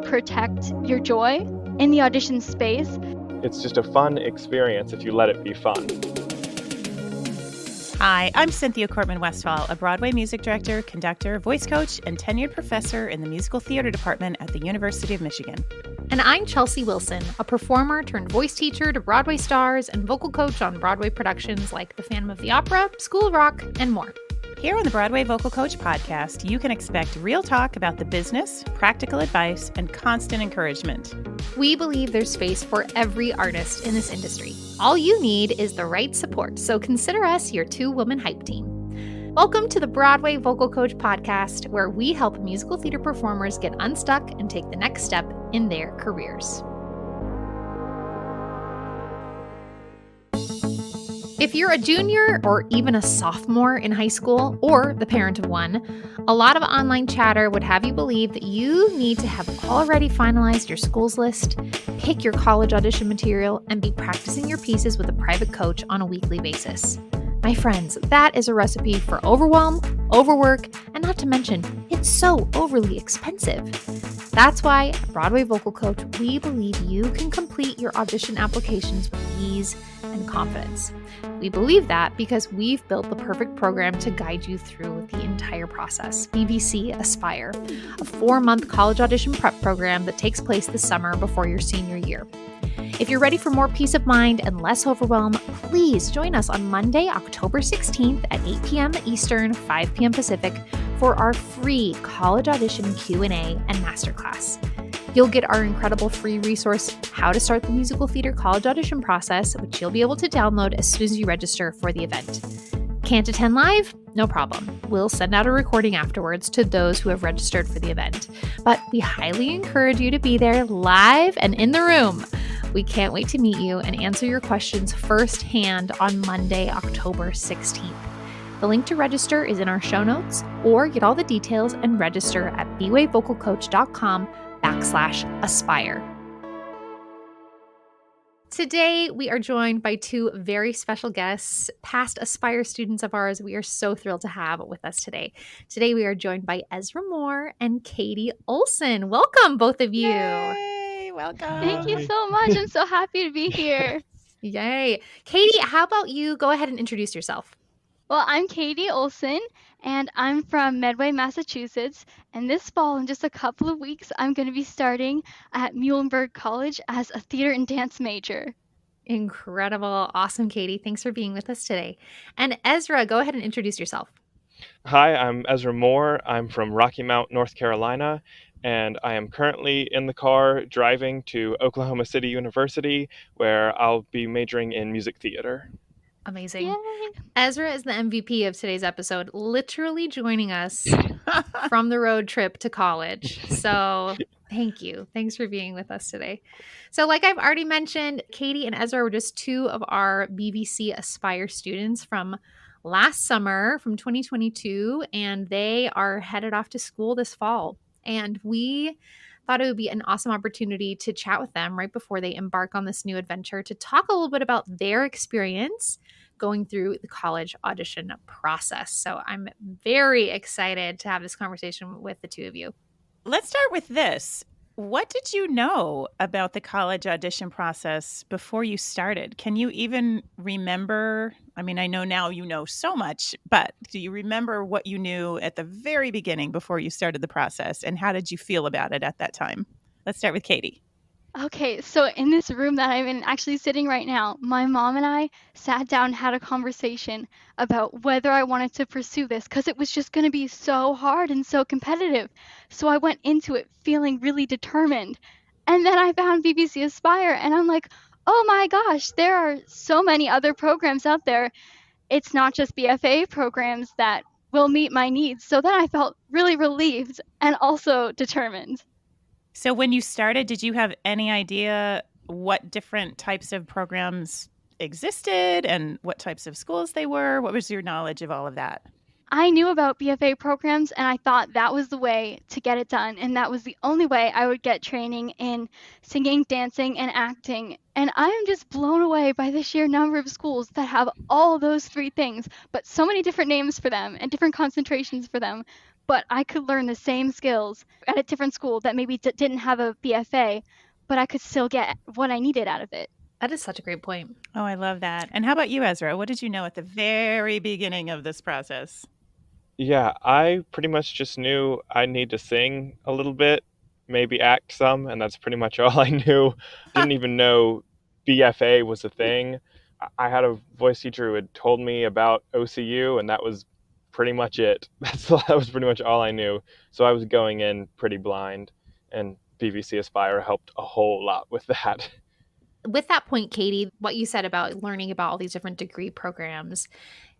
protect your joy in the audition space. It's just a fun experience if you let it be fun. Hi, I'm Cynthia Cortman-Westphal, a Broadway music director, conductor, voice coach, and tenured professor in the musical theater department at the University of Michigan. And I'm Chelsea Wilson, a performer turned voice teacher to Broadway stars and vocal coach on Broadway productions like The Phantom of the Opera, School of Rock, and more. Here on the Broadway Vocal Coach podcast, you can expect real talk about the business, practical advice, and constant encouragement. We believe there's space for every artist in this industry. All you need is the right support, so consider us your two-woman hype team. Welcome to the Broadway Vocal Coach podcast, where we help musical theater performers get unstuck and take the next step in their careers. If you're a junior or even a sophomore in high school, or the parent of one, a lot of online chatter would have you believe that you need to have already finalized your school's list, pick your college audition material, and be practicing your pieces with a private coach on a weekly basis. My friends, that is a recipe for overwhelm, overwork, and not to mention, it's so overly expensive. That's why at Broadway Vocal Coach, we believe you can complete your audition applications with ease and confidence. We believe that because we've built the perfect program to guide you through the entire process, BVC Aspire, a 4-month college audition prep program that takes place this summer before your senior year. If you're ready for more peace of mind and less overwhelm, please join us on Monday, October 16th at 8 p.m. Eastern, 5 p.m. Pacific for our free college audition Q&A and masterclass. You'll get our incredible free resource, How to Start the Musical Theater College Audition Process, which you'll be able to download as soon as you register for the event. Can't attend live? No problem. We'll send out a recording afterwards to those who have registered for the event. But we highly encourage you to be there live and in the room. We can't wait to meet you and answer your questions firsthand on Monday, October 16th. The link to register is in our show notes, or get all the details and register at bwayvocalcoach.com/aspire. Today, we are joined by two very special guests, past Aspire students of ours we are so thrilled to have with us today. Today, we are joined by Ezra Moore and Katy Olson. Welcome, both of you. Yay, welcome. Thank you so much. I'm so happy to be here. Yay. Katy, how about you go ahead and introduce yourself? Well, I'm Katy Olson, and I'm from Medway, Massachusetts. And this fall, in just a couple of weeks, I'm going to be starting at Muhlenberg College as a theater and dance major. Incredible. Awesome, Katy. Thanks for being with us today. And Ezra, go ahead and introduce yourself. Hi, I'm Ezra Moore. I'm from Rocky Mount, North Carolina, and I am currently in the car driving to Oklahoma City University, where I'll be majoring in music theater. Amazing. Yay. Ezra is the MVP of today's episode, literally joining us from the road trip to college. So thank you. Thanks for being with us today. So like I've already mentioned, Katy and Ezra were just two of our BVC Aspire students from last summer, from 2022, and they are headed off to school this fall. And we thought it would be an awesome opportunity to chat with them right before they embark on this new adventure to talk a little bit about their experience going through the college audition process. So I'm very excited to have this conversation with the two of you. Let's start with this. What did you know about the college audition process before you started? Can you even remember? I mean, I know now you know so much, but do you remember what you knew at the very beginning before you started the process? And how did you feel about it at that time? Let's start with Katy. Okay, so in this room that I'm in, actually sitting right now, my mom and I sat down and had a conversation about whether I wanted to pursue this because it was just going to be so hard and so competitive. So I went into it feeling really determined. And then I found BVC Aspire and I'm like, oh my gosh, there are so many other programs out there. It's not just BFA programs that will meet my needs. So then I felt really relieved and also determined. So when you started, did you have any idea what different types of programs existed and what types of schools they were? What was your knowledge of all of that? I knew about BFA programs and I thought that was the way to get it done. And that was the only way I would get training in singing, dancing, and acting. And I am just blown away by the sheer number of schools that have all those three things, but so many different names for them and different concentrations for them. but I could learn the same skills at a different school that maybe didn't have a BFA, but I could still get what I needed out of it. That is such a great point. Oh, I love that. And how about you, Ezra? What did you know at the very beginning of this process? Yeah, I pretty much just knew I need to sing a little bit, maybe act some, and that's pretty much all I knew. Didn't even know BFA was a thing. I had a voice teacher who had told me about OCU, and that was pretty much it. That was pretty much all I knew. So I was going in pretty blind, and BVC Aspire helped a whole lot with that. With that point, Katy, what you said about learning about all these different degree programs,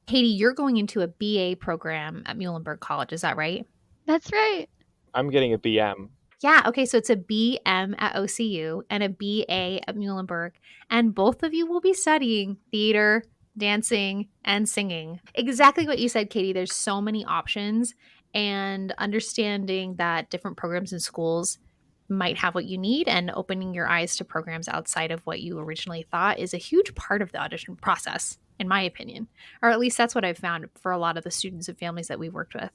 Katy, you're going into a BA program at Muhlenberg College. Is that right? That's right. I'm getting a BM. Yeah. Okay. So it's a BM at OCU and a BA at Muhlenberg. And both of you will be studying theater, dancing, and singing. Exactly what you said, Katy. There's so many options, and understanding that different programs and schools might have what you need and opening your eyes to programs outside of what you originally thought is a huge part of the audition process, in my opinion. Or at least that's what I've found for a lot of the students and families that we've worked with.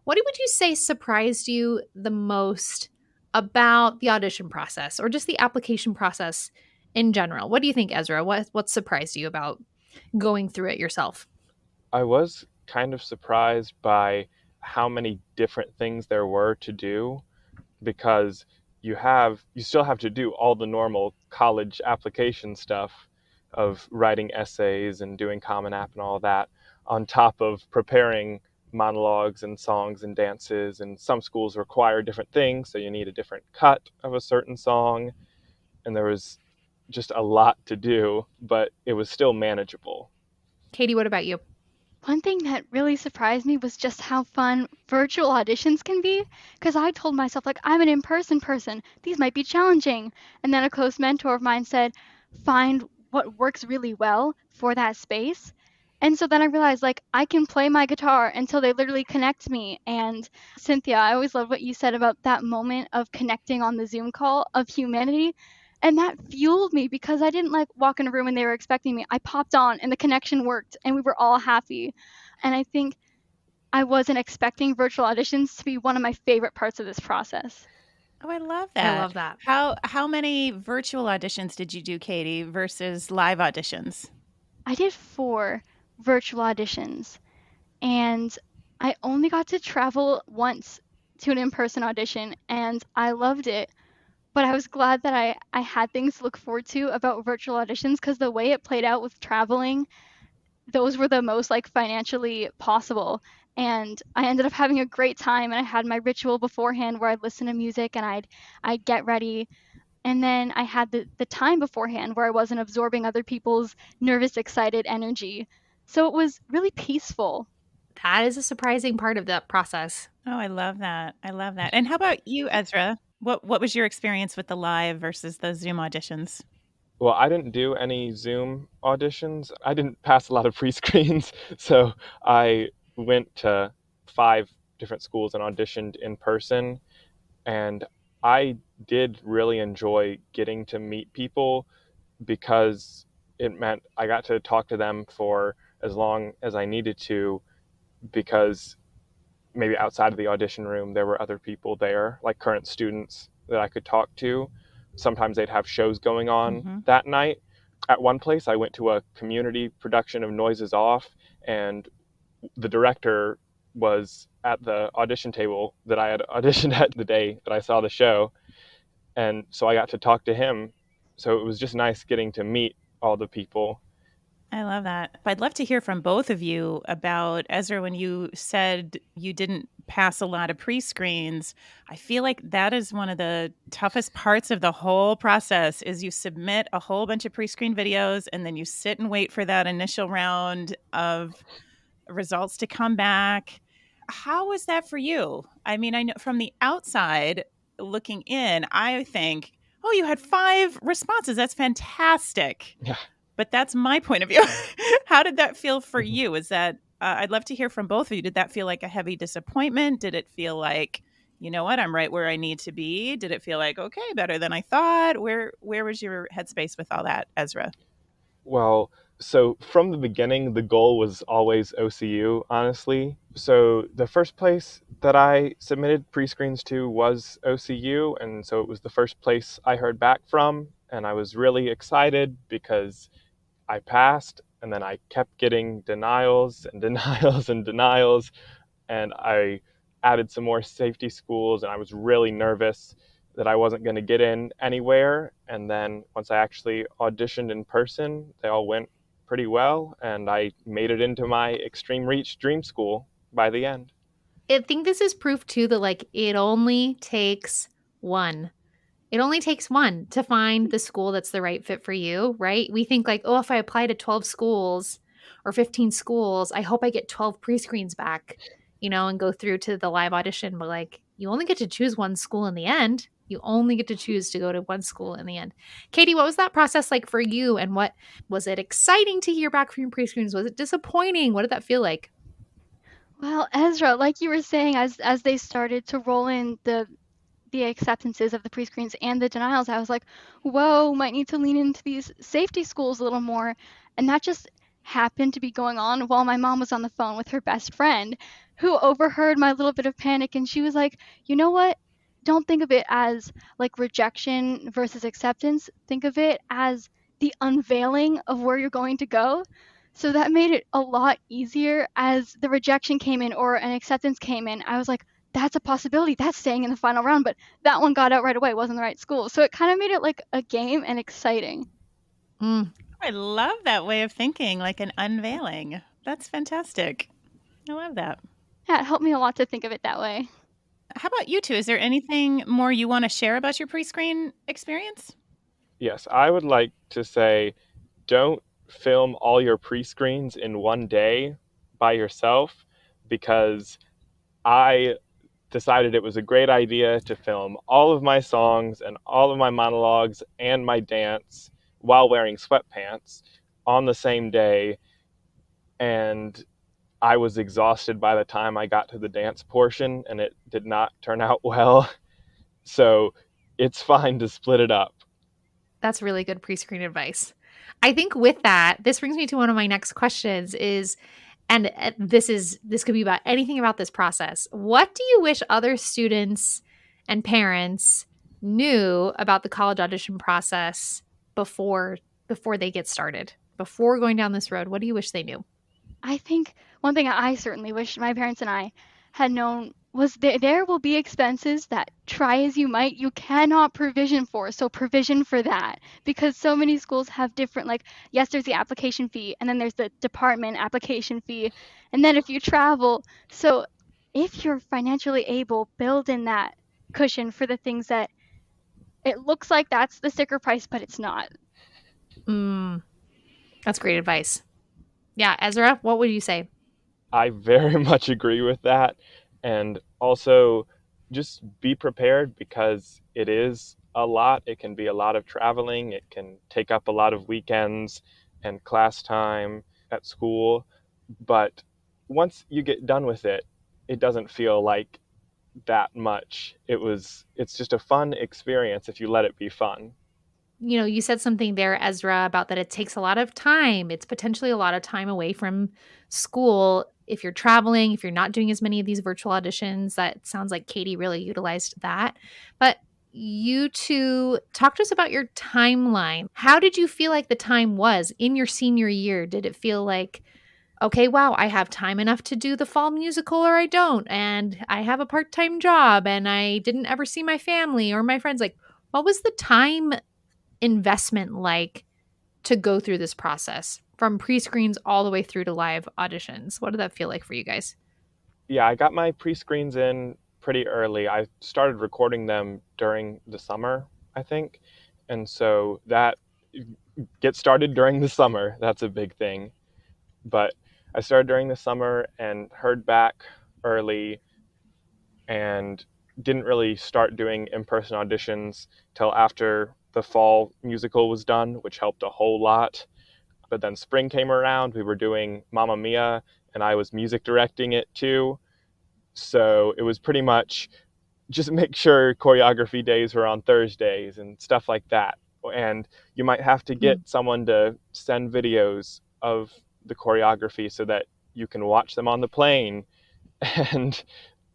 What would you say surprised you the most about the audition process or just the application process in general? What do you think, Ezra? What surprised you about going through it yourself? I was kind of surprised by how many different things there were to do, because you still have to do all the normal college application stuff of writing essays and doing Common App and all that, on top of preparing monologues and songs and dances. And some schools require different things, so you need a different cut of a certain song. And there was just a lot to do, but it was still manageable. Katy, what about you? One thing that really surprised me was just how fun virtual auditions can be, because I told myself, like, I'm an in-person person. These might be challenging. And then a close mentor of mine said, find what works really well for that space. And so then I realized, like, I can play my guitar until they literally connect me. And Cynthia, I always love what you said about that moment of connecting on the Zoom call of humanity. And that fueled me because I didn't like walk in a room and they were expecting me. I popped on and the connection worked and we were all happy. And I think I wasn't expecting virtual auditions to be one of my favorite parts of this process. Oh, I love that. I love that. How many virtual auditions did you do, Katy, versus live auditions? I did 4 virtual auditions and I only got to travel once to an in-person audition and I loved it. But I was glad that I had things to look forward to about virtual auditions because the way it played out with traveling, those were the most like financially possible. And I ended up having a great time and I had my ritual beforehand where I'd listen to music and I'd get ready. And then I had the time beforehand where I wasn't absorbing other people's nervous, excited energy. So it was really peaceful. That is a surprising part of that process. Oh, I love that. I love that. And how about you, Ezra? What was your experience with the live versus the Zoom auditions? Well, I didn't do any Zoom auditions. I didn't pass a lot of pre-screens, so I went to 5 different schools and auditioned in person. And I did really enjoy getting to meet people because it meant I got to talk to them for as long as I needed to, because maybe outside of the audition room, there were other people there, like current students that I could talk to. Sometimes they'd have shows going on that night. At one place, I went to a community production of Noises Off, and the director was at the audition table that I had auditioned at the day that I saw the show. And so I got to talk to him. So it was just nice getting to meet all the people. I love that. I'd love to hear from both of you about, Ezra, when you said you didn't pass a lot of pre-screens. I feel like that is one of the toughest parts of the whole process is you submit a whole bunch of pre-screen videos and then you sit and wait for that initial round of results to come back. How was that for you? I mean, I know from the outside looking in, I think, oh, you had 5 responses. That's fantastic. Yeah. But that's my point of view. How did that feel for you? Is that, I'd love to hear from both of you. Did that feel like a heavy disappointment? Did it feel like, you know what, I'm right where I need to be? Did it feel like, okay, better than I thought? Where was your headspace with all that, Ezra? Well, So from the beginning, the goal was always OCU, honestly. So the first place that I submitted pre-screens to was OCU, and so it was the first place I heard back from, and I was really excited because I passed, and then I kept getting denials and denials and denials, and I added some more safety schools, and I was really nervous that I wasn't going to get in anywhere. And then once I actually auditioned in person, they all went pretty well, and I made it into my Extreme Reach dream school by the end. I think this is proof too that like it only takes one. It only takes one to find the school that's the right fit for you, right? We think like, oh, if I apply to 12 schools or 15 schools, I hope I get 12 pre-screens back, and go through to the live audition. But like, you only get to choose one school in the end. You only get to choose to go to one school in the end. Katy, what was that process like for you? And what was it exciting to hear back from your pre-screens? Was it disappointing? What did that feel like? Well, Ezra, like you were saying, as they started to roll in the acceptances of the pre-screens and the denials, I was like, whoa, might need to lean into these safety schools a little more. And that just happened to be going on while my mom was on the phone with her best friend, who overheard my little bit of panic. And she was like, you know what? Don't think of it as like rejection versus acceptance. Think of it as the unveiling of where you're going to go. So that made it a lot easier as the rejection came in or an acceptance came in. I was like, that's a possibility. That's staying in the final round, but that one got out right away. It wasn't the right school. So it kind of made it like a game and exciting. I love that way of thinking, like an unveiling. That's fantastic. I love that. Yeah, it helped me a lot to think of it that way. How about you two? Is there anything more you want to share about your pre-screen experience? Yes, I would like to say, don't film all your pre-screens in one day by yourself, because I decided it was a great idea to film all of my songs and all of my monologues and my dance while wearing sweatpants on the same day. And I was exhausted by the time I got to the dance portion, and it did not turn out well. So it's fine to split it up. That's really good pre-screen advice. I think with that, this brings me to one of my next questions is, and this could be about anything about this process. What do you wish other students and parents knew about the college audition process before they get started? Before going down this road, what do you wish they knew? I think one thing I certainly wish my parents and I had known was there will be expenses that, try as you might, you cannot provision for. So provision for that, because so many schools have different, like, yes, there's the application fee, and then there's the department application fee, and then if you travel. So if you're financially able, build in that cushion for the things that it looks like that's the sticker price, but it's not. That's great advice. Yeah, Ezra, what would you say? I very much agree with that. And also, just be prepared, because it is a lot. It can be a lot of traveling. It can take up a lot of weekends and class time at school. But once you get done with it, it doesn't feel like that much. It's just a fun experience if you let it be fun. You said something there, Ezra, about that it takes a lot of time. It's potentially a lot of time away from school if you're traveling, if you're not doing as many of these virtual auditions. That sounds like Katy really utilized that. But you two, talk to us about your timeline. How did you feel like the time was in your senior year? Did it feel like, okay, wow, I have time enough to do the fall musical, or I don't, and I have a part-time job, and I didn't ever see my family or my friends? Like, what was the time investment like to go through this process from pre-screens all the way through to live auditions? What did that feel like for you guys? Yeah, I got my pre-screens in pretty early. I started recording them during the summer, I think. And so that get started during the summer. That's a big thing. But I started during the summer and heard back early, and didn't really start doing in-person auditions till after the fall musical was done, which helped a whole lot. But then spring came around, we were doing Mamma Mia, and I was music directing it too. So it was pretty much just make sure choreography days were on Thursdays and stuff like that. And you might have to get someone to send videos of the choreography so that you can watch them on the plane and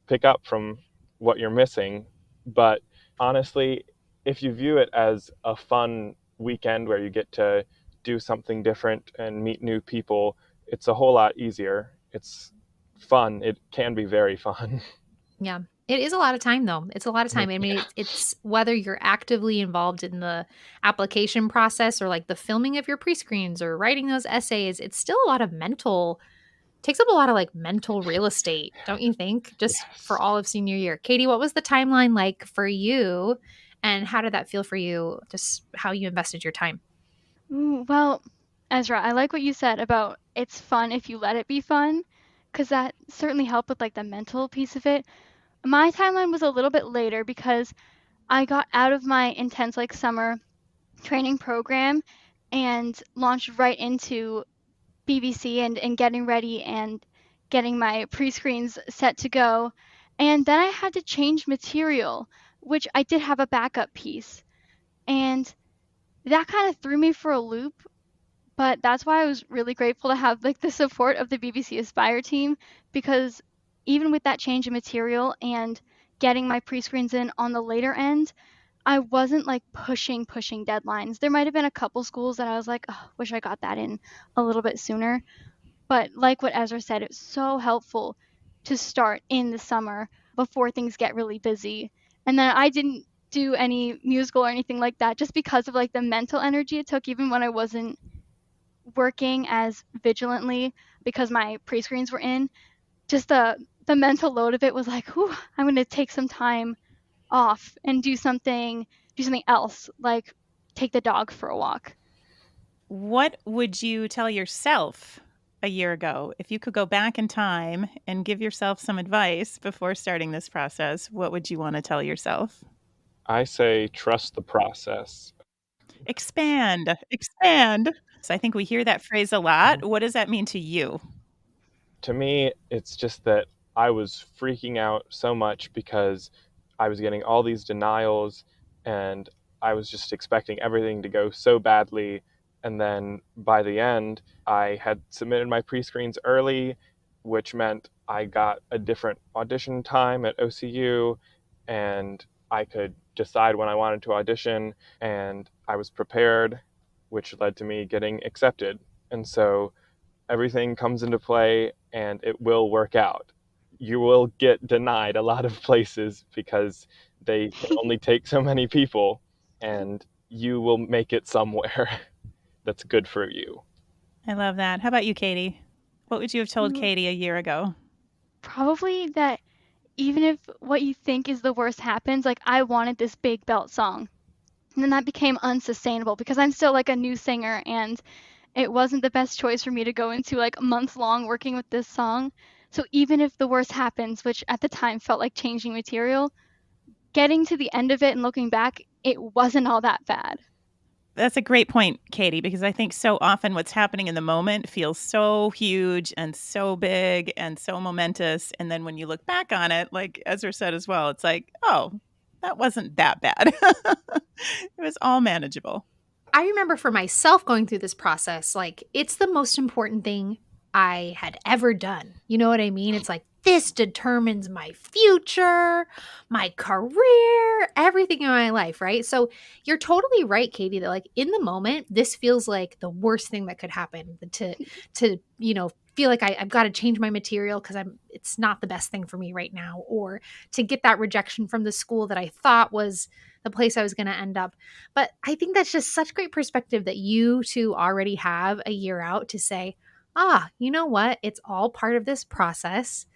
pick up from what you're missing. But honestly, if you view it as a fun weekend where you get to do something different and meet new people, it's a whole lot easier. It's fun. It can be very fun. Yeah. It is a lot of time, though. It's a lot of time. I mean, it's whether you're actively involved in the application process or like the filming of your pre-screens or writing those essays, it's still a lot of takes up a lot of like mental real estate, don't you think? Just for Yes. all of senior year. Katie, what was the timeline like for you? And how did that feel for you? Just how you invested your time? Ooh, well, Ezra, I like what you said about it's fun if you let it be fun, because that certainly helped with like the mental piece of it. My timeline was a little bit later because I got out of my intense like summer training program and launched right into BVC and getting ready and getting my pre-screens set to go. And then I had to change material, which I did have a backup piece. And that kind of threw me for a loop, but that's why I was really grateful to have like the support of the BVC Aspire team because even with that change in material and getting my pre-screens in on the later end, I wasn't like pushing deadlines. There might have been a couple schools that I was like, oh, wish I got that in a little bit sooner. But like what Ezra said, it's so helpful to start in the summer before things get really busy. And then I didn't do any musical or anything like that just because of like the mental energy it took even when I wasn't working as vigilantly because my pre-screens were in. Just the mental load of it was like, whew, I'm going to take some time off and do something else, like take the dog for a walk. What would you tell yourself a year ago? If you could go back in time and give yourself some advice before starting this process, what would you want to tell yourself? I say trust the process. Expand, expand. So I think we hear that phrase a lot. What does that mean to you? To me, it's just that I was freaking out so much because I was getting all these denials and I was just expecting everything to go so badly. And then by the end, I had submitted my pre screens early, which meant I got a different audition time at OCU and I could decide when I wanted to audition. And I was prepared, which led to me getting accepted. And so everything comes into play and it will work out. You will get denied a lot of places because they can only take so many people, and you will make it somewhere that's good for you. I love that. How about you, Katie? What would you have told Katie a year ago? Probably that even if what you think is the worst happens, like I wanted this big belt song. And then that became unsustainable because I'm still like a new singer and it wasn't the best choice for me to go into like months long working with this song. So even if the worst happens, which at the time felt like changing material, getting to the end of it and looking back, it wasn't all that bad. That's a great point, Katie, because I think so often what's happening in the moment feels so huge and so big and so momentous. And then when you look back on it, like Ezra said as well, it's like, oh, that wasn't that bad. It was all manageable. I remember for myself going through this process, like it's the most important thing I had ever done. You know what I mean? It's like this determines my future, my career, everything in my life, right? So you're totally right, Katie, that like in the moment, this feels like the worst thing that could happen to feel like I've got to change my material because it's not the best thing for me right now, or to get that rejection from the school that I thought was the place I was going to end up. But I think that's just such great perspective that you two already have a year out to say, you know what? It's all part of this process.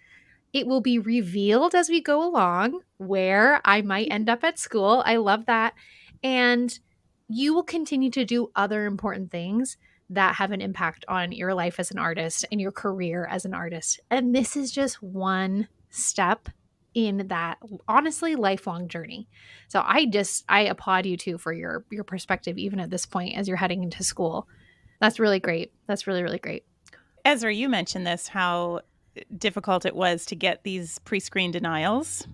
It will be revealed as we go along where I might end up at school. I love that. And you will continue to do other important things that have an impact on your life as an artist and your career as an artist. And this is just one step in that honestly lifelong journey. So I applaud you too for your perspective even at this point as you're heading into school. That's really great. That's really, really great. Ezra, you mentioned this, how difficult it was to get these pre-screen denials.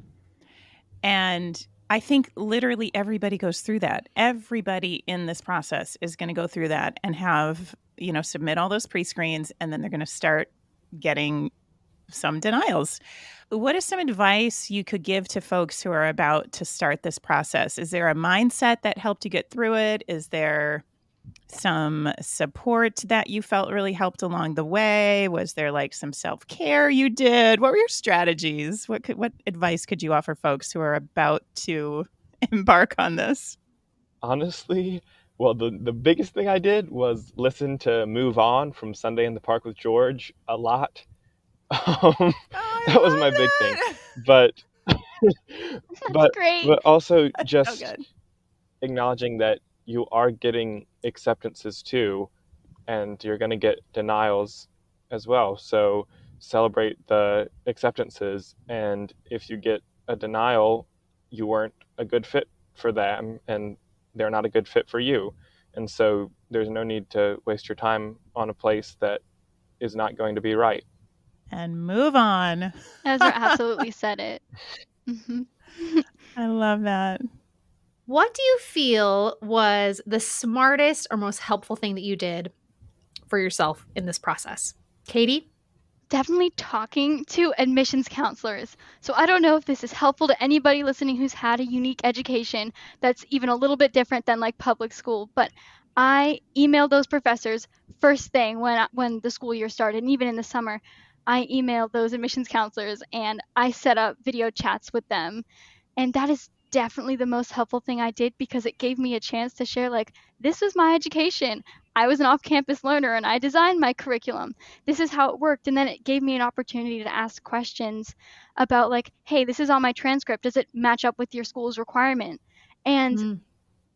And I think literally everybody goes through that. Everybody in this process is going to go through that and have, submit all those pre-screens, and then they're going to start getting some denials. What is some advice you could give to folks who are about to start this process? Is there a mindset that helped you get through it? Is there some support that you felt really helped along the way? Was there like some self-care you did? What were your strategies? What advice could you offer folks who are about to embark on this? Honestly, well, the biggest thing I did was listen to Move On from Sunday in the Park with George a lot. Um, Oh, that was my big I thing. love it. But That's but great. but also That's so just good. acknowledging that you are getting acceptances too, and you're going to get denials as well. So celebrate the acceptances, and if you get a denial, you weren't a good fit for them, and they're not a good fit for you. And so there's no need to waste your time on a place that is not going to be right. And move on. Ezra absolutely said it. Mhm. I love that. What do you feel was the smartest or most helpful thing that you did for yourself in this process? Katy? Definitely talking to admissions counselors. So I don't know if this is helpful to anybody listening who's had a unique education that's even a little bit different than like public school, but I emailed those professors first thing when the school year started, and even in the summer, I emailed those admissions counselors and I set up video chats with them. And that is definitely the most helpful thing I did because it gave me a chance to share, like, this was my education. I was an off campus learner and I designed my curriculum. This is how it worked. And then it gave me an opportunity to ask questions about, like, hey, this is on my transcript. Does it match up with your school's requirement? And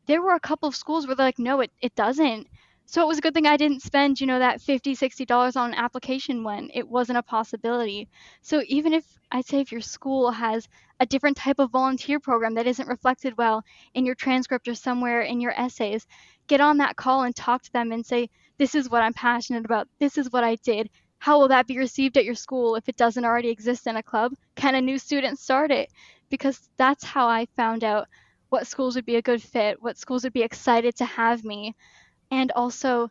there were a couple of schools where they're like, no, it doesn't. So it was a good thing I didn't spend, that $50, $60 on an application when it wasn't a possibility. So even if I'd say if your school has a different type of volunteer program that isn't reflected well in your transcript or somewhere in your essays, get on that call and talk to them and say, this is what I'm passionate about. This is what I did. How will that be received at your school if it doesn't already exist in a club? Can a new student start it? Because that's how I found out what schools would be a good fit, what schools would be excited to have me. And also,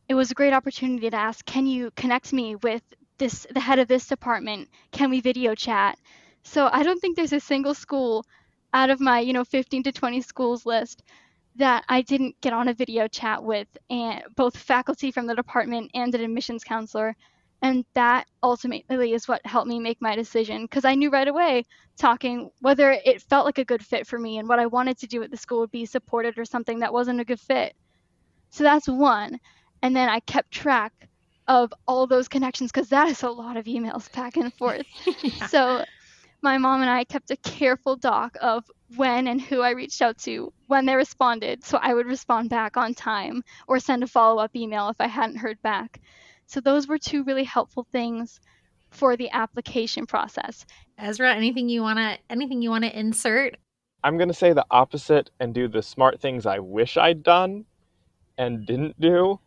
it was a great opportunity to ask, can you connect me with the head of this department? Can we video chat? So I don't think there's a single school out of my, 15 to 20 schools list that I didn't get on a video chat with, and both faculty from the department and an admissions counselor. And that ultimately is what helped me make my decision because I knew right away talking whether it felt like a good fit for me and what I wanted to do at the school would be supported or something that wasn't a good fit. So that's one. And then I kept track of all those connections because that is a lot of emails back and forth. Yeah. So my mom and I kept a careful doc of when and who I reached out to, when they responded, so I would respond back on time or send a follow-up email if I hadn't heard back. So those were two really helpful things for the application process. Ezra, anything you wanna insert? I'm going to say the opposite and do the smart things I wish I'd done and didn't do.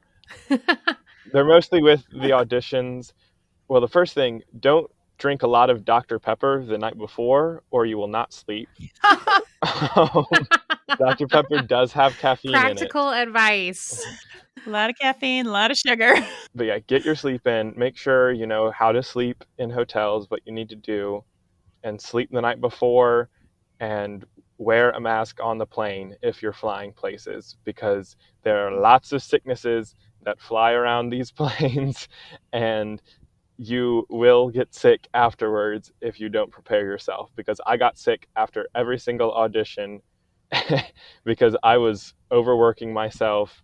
They're mostly with the auditions. Well, the first thing, don't drink a lot of Dr. Pepper the night before or you will not sleep. Dr. Pepper does have caffeine in it. Practical advice. A lot of caffeine, a lot of sugar. But yeah, get your sleep in. Make sure you know how to sleep in hotels, what you need to do, and sleep the night before, and wear a mask on the plane if you're flying places, because there are lots of sicknesses that fly around these planes, and you will get sick afterwards if you don't prepare yourself, because I got sick after every single audition because I was overworking myself.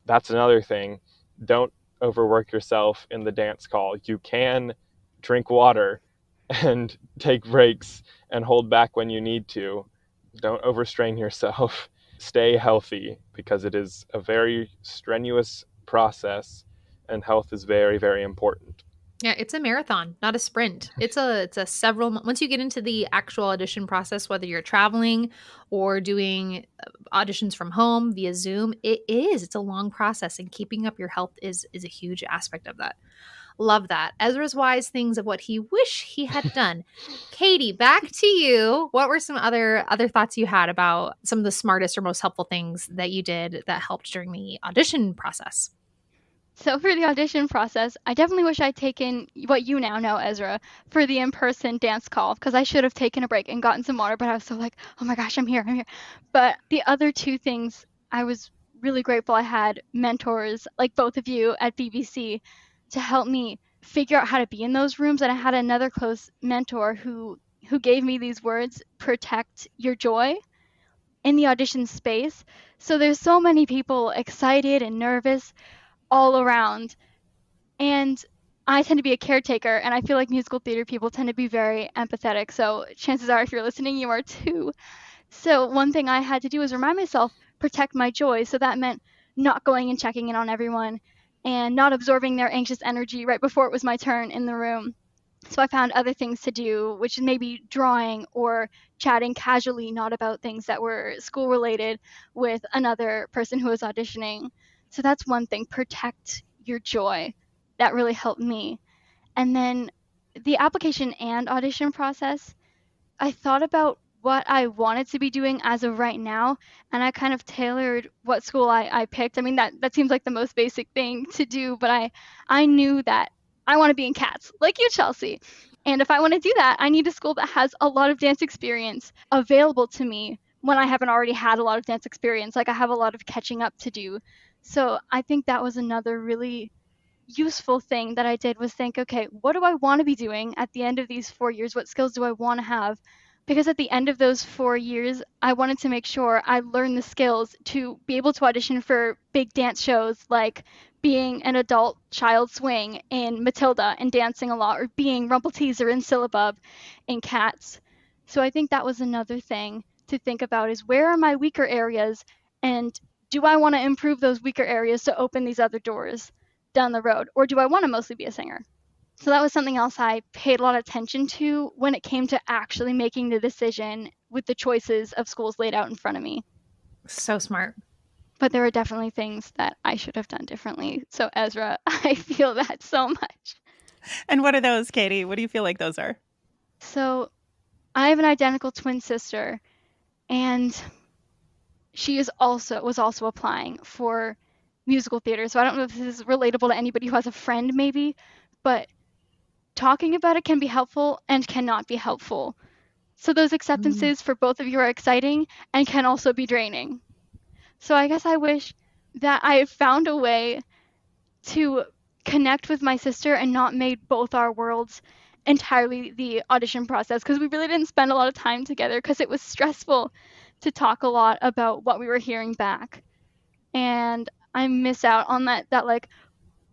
That's another thing. Don't overwork yourself in the dance call. You can drink water and take breaks and hold back when you need to. Don't overstrain yourself. Stay healthy because it is a very strenuous process and health is very, very important. Yeah, it's a marathon, not a sprint. It's a once you get into the actual audition process, whether you're traveling or doing auditions from home via Zoom, it's a long process, and keeping up your health is a huge aspect of that. Love that. Ezra's wise things of what he wish he had done. Katy, back to you. What were some other thoughts you had about some of the smartest or most helpful things that you did that helped during the audition process? So for the audition process, I definitely wish I'd taken what you now know, Ezra, for the in-person dance call, because I should have taken a break and gotten some water, but I was so like, oh my gosh, I'm here. But the other two things, I was really grateful I had mentors like both of you at BVC to help me figure out how to be in those rooms. And I had another close mentor who gave me these words: protect your joy in the audition space. So there's so many people excited and nervous all around. And I tend to be a caretaker, and I feel like musical theater people tend to be very empathetic. So chances are, if you're listening, you are too. So one thing I had to do was remind myself, protect my joy. So that meant not going and checking in on everyone and not absorbing their anxious energy right before it was my turn in the room. So I found other things to do, which is maybe drawing or chatting casually, not about things that were school related, with another person who was auditioning. So that's one thing, protect your joy. That really helped me. And then the application and audition process, I thought about what I wanted to be doing as of right now, and I kind of tailored what school I picked. I mean, that seems like the most basic thing to do, but I knew that I want to be in cats, like you, Chelsea. And if I want to do that, I need a school that has a lot of dance experience available to me when I haven't already had a lot of dance experience. Like I have a lot of catching up to do. So I think that was another really useful thing that I did was think, okay, what do I want to be doing at the end of these 4 years? What skills do I want to have? Because at the end of those 4 years, I wanted to make sure I learned the skills to be able to audition for big dance shows like being an adult child swing in Matilda and dancing a lot, or being Rumpelteazer in Syllabub in Cats. So I think that was another thing to think about is where are my weaker areas, and do I want to improve those weaker areas to open these other doors down the road, or do I want to mostly be a singer? So that was something else I paid a lot of attention to when it came to actually making the decision with the choices of schools laid out in front of me. So smart. But there are definitely things that I should have done differently. So Ezra, I feel that so much. And what are those, Katy? What do you feel like those are? So I have an identical twin sister, and she was also applying for musical theater. So I don't know if this is relatable to anybody who has a friend maybe, but talking about it can be helpful and cannot be helpful. So those acceptances for both of you are exciting and can also be draining. So I guess I wish that I had found a way to connect with my sister and not made both our worlds entirely the audition process, because we really didn't spend a lot of time together because it was stressful to talk a lot about what we were hearing back. And I miss out on that like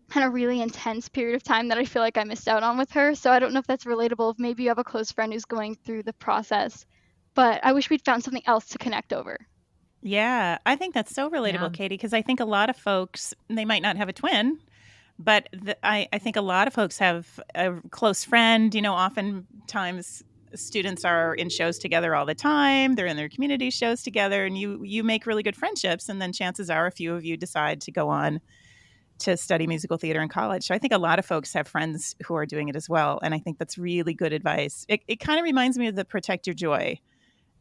kind of really intense period of time that I feel like I missed out on with her. So I don't know if that's relatable, if maybe you have a close friend who's going through the process, but I wish we'd found something else to connect over. Yeah, I think that's so relatable, Yeah. Katy, because I think a lot of folks, they might not have a twin, but I think a lot of folks have a close friend. You know, oftentimes students are in shows together all the time. They're in their community shows together, and you make really good friendships. And then chances are a few of you decide to go on to study musical theater in college. So I think a lot of folks have friends who are doing it as well. And I think that's really good advice. It kind of reminds me of the protect your joy,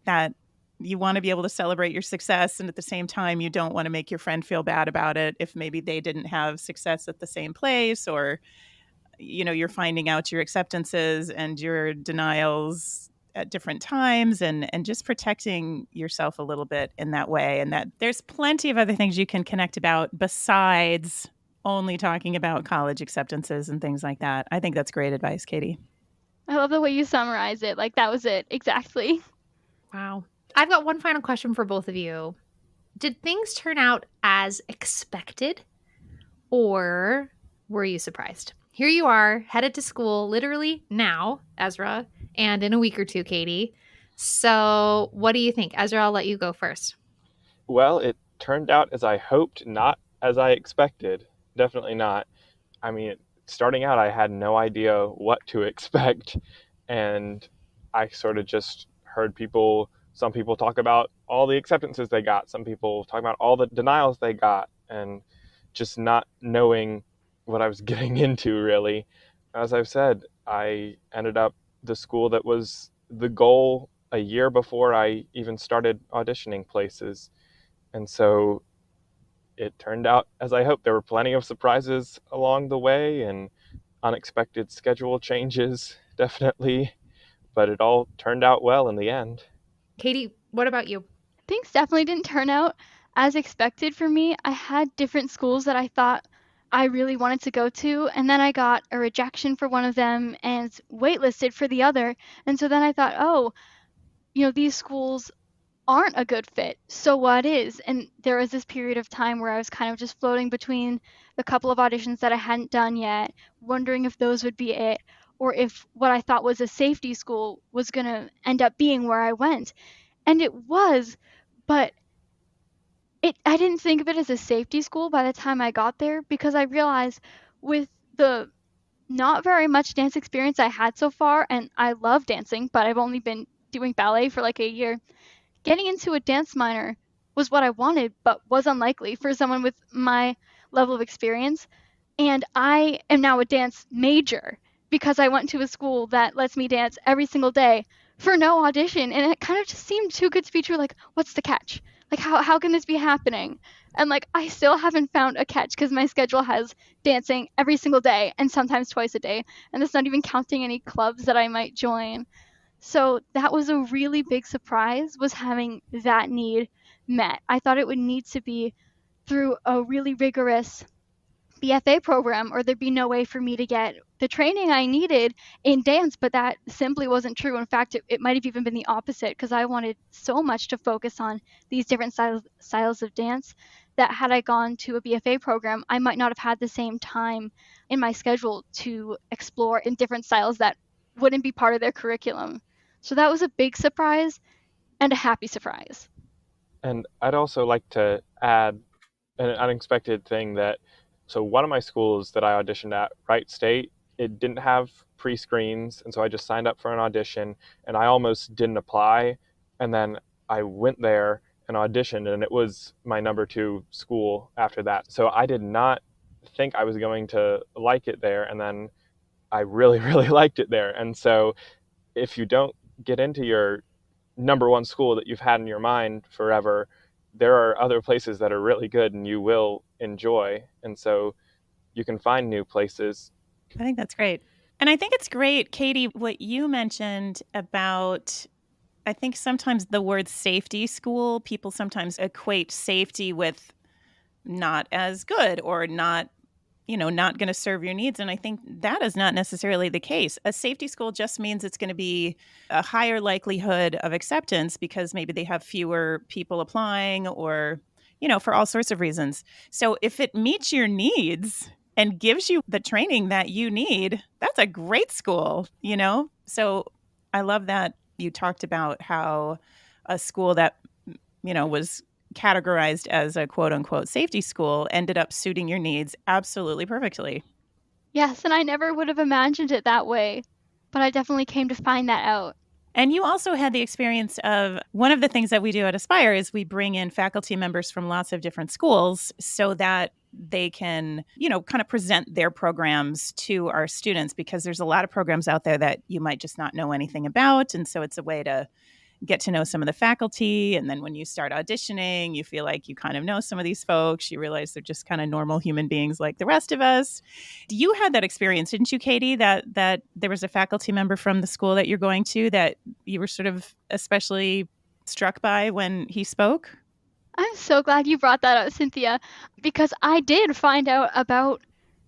that you want to be able to celebrate your success, and at the same time you don't want to make your friend feel bad about it if maybe they didn't have success at the same place, or you know, you're finding out your acceptances and your denials at different times, and just protecting yourself a little bit in that way. And that there's plenty of other things you can connect about besides only talking about college acceptances and things like that. I think that's great advice, Katy. I love the way you summarize it. Like that was it. Exactly. Wow. I've got one final question for both of you. Did things turn out as expected, or were you surprised? Here you are, headed to school literally now, Ezra, and in a week or two, Katy. So what do you think? Ezra, I'll let you go first. Well, it turned out as I hoped, not as I expected. Definitely not. I mean, starting out, I had no idea what to expect. And I sort of just heard some people talk about all the acceptances they got, some people talk about all the denials they got, and just not knowing what I was getting into, really. As I've said, I ended up the school that was the goal a year before I even started auditioning places. And so it turned out as I hoped. There were plenty of surprises along the way and unexpected schedule changes, definitely, but it all turned out well in the end. Katie, what about you? Things definitely didn't turn out as expected for me. I had different schools that I thought I really wanted to go to, and then I got a rejection for one of them and waitlisted for the other. And so then I thought, oh, these schools aren't a good fit. So what is? And there was this period of time where I was kind of just floating between the couple of auditions that I hadn't done yet, wondering if those would be it, or if what I thought was a safety school was going to end up being where I went. And it was, but I didn't think of it as a safety school by the time I got there, because I realized with the not very much dance experience I had so far, and I love dancing, but I've only been doing ballet for like a year, getting into a dance minor was what I wanted, but was unlikely for someone with my level of experience. And I am now a dance major because I went to a school that lets me dance every single day for no audition. And it kind of just seemed too good to be true. Like, what's the catch? Like, how can this be happening? And like, I still haven't found a catch because my schedule has dancing every single day and sometimes twice a day. And that's not even counting any clubs that I might join. So that was a really big surprise, was having that need met. I thought it would need to be through a really rigorous BFA program, or there'd be no way for me to get the training I needed in dance, but that simply wasn't true. In fact, it might have even been the opposite, because I wanted so much to focus on these different styles of dance that had I gone to a BFA program, I might not have had the same time in my schedule to explore in different styles that wouldn't be part of their curriculum. So that was a big surprise and a happy surprise. And I'd also like to add an unexpected thing that, so one of my schools that I auditioned at, Wright State, it didn't have pre-screens, and so I just signed up for an audition, and I almost didn't apply, and then I went there and auditioned, and it was my number 2 school after that. So I did not think I was going to like it there, and then I really, really liked it there. And so if you don't get into your number 1 school that you've had in your mind forever, there are other places that are really good and you will enjoy. And so you can find new places. I think that's great. And I think it's great, Katy, what you mentioned about, I think sometimes the word safety school, people sometimes equate safety with not as good or not going to serve your needs. And I think that is not necessarily the case. A safety school just means it's going to be a higher likelihood of acceptance because maybe they have fewer people applying or, for all sorts of reasons. So if it meets your needs and gives you the training that you need, that's a great school, So I love that you talked about how a school that, was categorized as a quote unquote safety school ended up suiting your needs absolutely perfectly. Yes, and I never would have imagined it that way, but I definitely came to find that out. And you also had the experience of, one of the things that we do at Aspire is we bring in faculty members from lots of different schools so that they can, kind of present their programs to our students, because there's a lot of programs out there that you might just not know anything about. And so it's a way to get to know some of the faculty. And then when you start auditioning, you feel like you kind of know some of these folks. You realize they're just kind of normal human beings like the rest of us. You had that experience, didn't you, Katy, that there was a faculty member from the school that you're going to that you were sort of especially struck by when he spoke? I'm so glad you brought that up, Cynthia, because I did find out about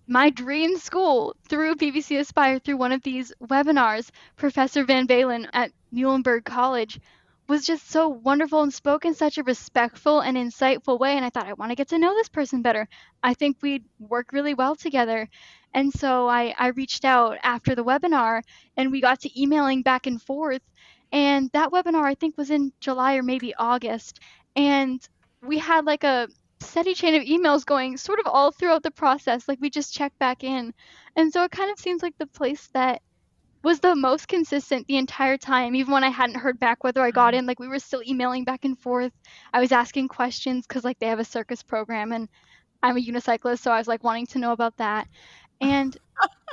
my dream school through BVC Aspire, through one of these webinars. Professor Van Balen at Muhlenberg College was just so wonderful and spoke in such a respectful and insightful way. And I thought, I want to get to know this person better. I think we'd work really well together. And so I reached out after the webinar, and we got to emailing back and forth. And that webinar, I think, was in July or maybe August. And we had like a steady chain of emails going sort of all throughout the process. Like, we just checked back in. And so it kind of seems like the place that was the most consistent the entire time, even when I hadn't heard back whether I got in. Like, we were still emailing back and forth. I was asking questions because, like, they have a circus program, and I'm a unicyclist, so I was like wanting to know about that. And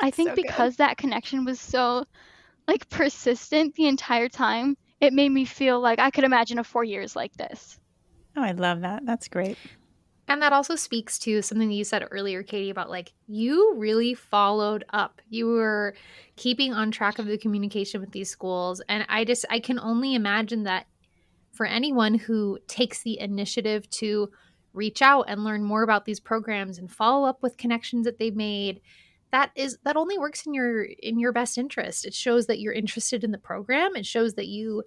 I think So good. because that connection was so like persistent the entire time, it made me feel like I could imagine a 4 years like this. Oh, I love that. That's great. And that also speaks to something that you said earlier, Katy, about like you really followed up. You were keeping on track of the communication with these schools. And I can only imagine that for anyone who takes the initiative to reach out and learn more about these programs and follow up with connections that they've made, that only works in your best interest. It shows that you're interested in the program. It shows that you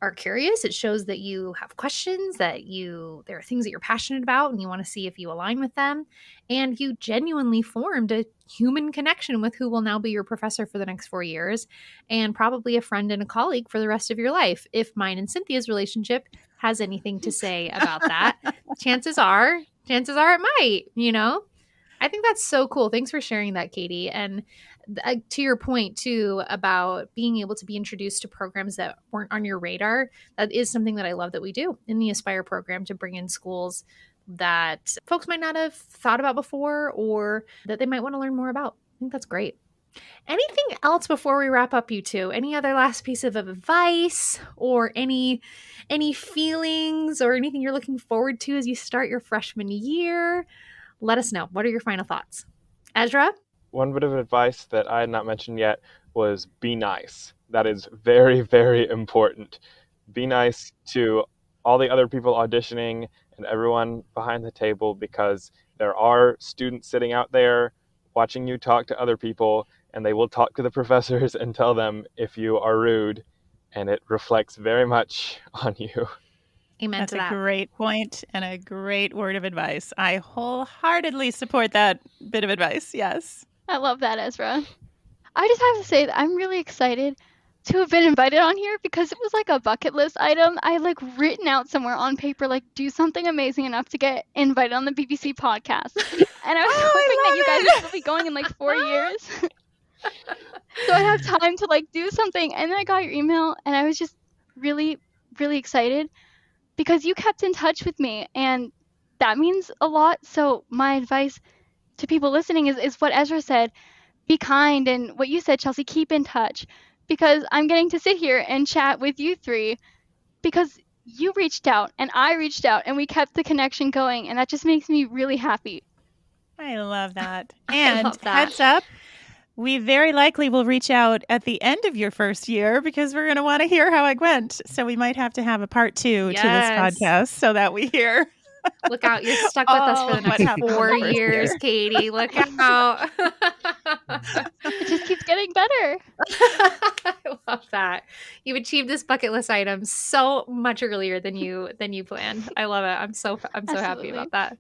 are curious. It shows that you have questions, that there are things that you're passionate about and you want to see if you align with them. And you genuinely formed a human connection with who will now be your professor for the next 4 years and probably a friend and a colleague for the rest of your life. If mine and Cynthia's relationship has anything to say about that, chances are it might, I think that's so cool. Thanks for sharing that, Katy. And to your point too about being able to be introduced to programs that weren't on your radar, that is something that I love that we do in the Aspire program, to bring in schools that folks might not have thought about before or that they might want to learn more about. I think that's great. Anything else before we wrap up, you two? Any other last piece of advice or any feelings or anything you're looking forward to as you start your freshman year? Let us know. What are your final thoughts? Ezra? One bit of advice that I had not mentioned yet was be nice. That is very, very important. Be nice to all the other people auditioning and everyone behind the table, because there are students sitting out there watching you talk to other people, and they will talk to the professors and tell them if you are rude, and it reflects very much on you. Amen That's to that. a great point and a great word of advice. I wholeheartedly support that bit of advice. Yes. I love that, Ezra. I just have to say that I'm really excited to have been invited on here because it was like a bucket list item. I like written out somewhere on paper, like do something amazing enough to get invited on the BVC podcast. And I was hoping that you guys would still be going in like 4 years. So I'd have time to like do something. And then I got your email and I was just really, really excited because you kept in touch with me and that means a lot. So my advice to people listening is what Ezra said. Be kind, and what you said, Chelsea, keep in touch, because I'm getting to sit here and chat with you three because you reached out and I reached out and we kept the connection going, and that just makes me really happy. I love that. I And love that. heads up, we very likely will reach out at the end of your first year because we're going to want to hear how it went. So we might have to have a part 2 to this podcast so that we hear. Look out. You're stuck with us for the what next happened in the 4 first years, year. Katy. Look out. It just keeps getting better. I love that. You've achieved this bucket list item so much earlier than you planned. I love it. I'm so happy Absolutely. about that.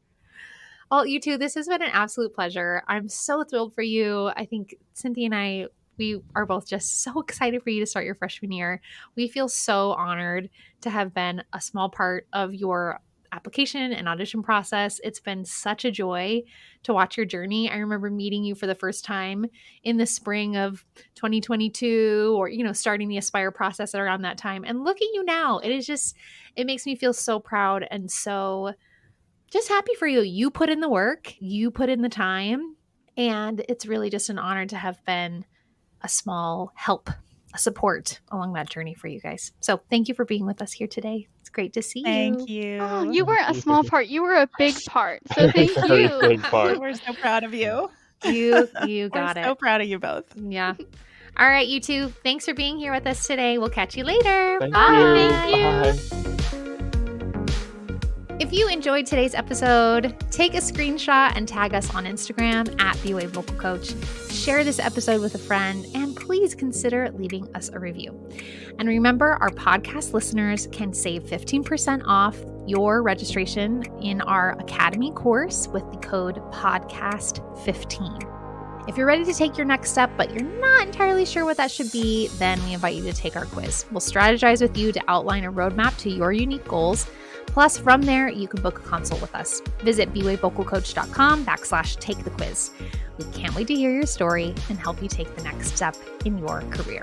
Well, you two, this has been an absolute pleasure. I'm so thrilled for you. I think Cynthia and I, we are both just so excited for you to start your freshman year. We feel so honored to have been a small part of your application and audition process. It's been such a joy to watch your journey. I remember meeting you for the first time in the spring of 2022, or, starting the Aspire process around that time. And look at you now. It makes me feel so proud and so just happy for you. You put in the work, you put in the time, and it's really just an honor to have been a small help, a support along that journey for you guys. So thank you for being with us here today. It's great to see you. Thank you. Oh, you weren't a small part. You were a big part. So thank Very you. big part. We're so proud of you. You got We're so it. proud of you both. Yeah. All right, you two. Thanks for being here with us today. We'll catch you later. Thank Bye. you. Thank you. Bye. If you enjoyed today's episode, take a screenshot and tag us on Instagram at BWay Vocal Coach. Share this episode with a friend, and please consider leaving us a review. And remember, our podcast listeners can save 15% off your registration in our Academy course with the code PODCAST15. If you're ready to take your next step, but you're not entirely sure what that should be, then we invite you to take our quiz. We'll strategize with you to outline a roadmap to your unique goals. Plus, from there, you can book a consult with us. Visit bwayvocalcoach.com/take the quiz. We can't wait to hear your story and help you take the next step in your career.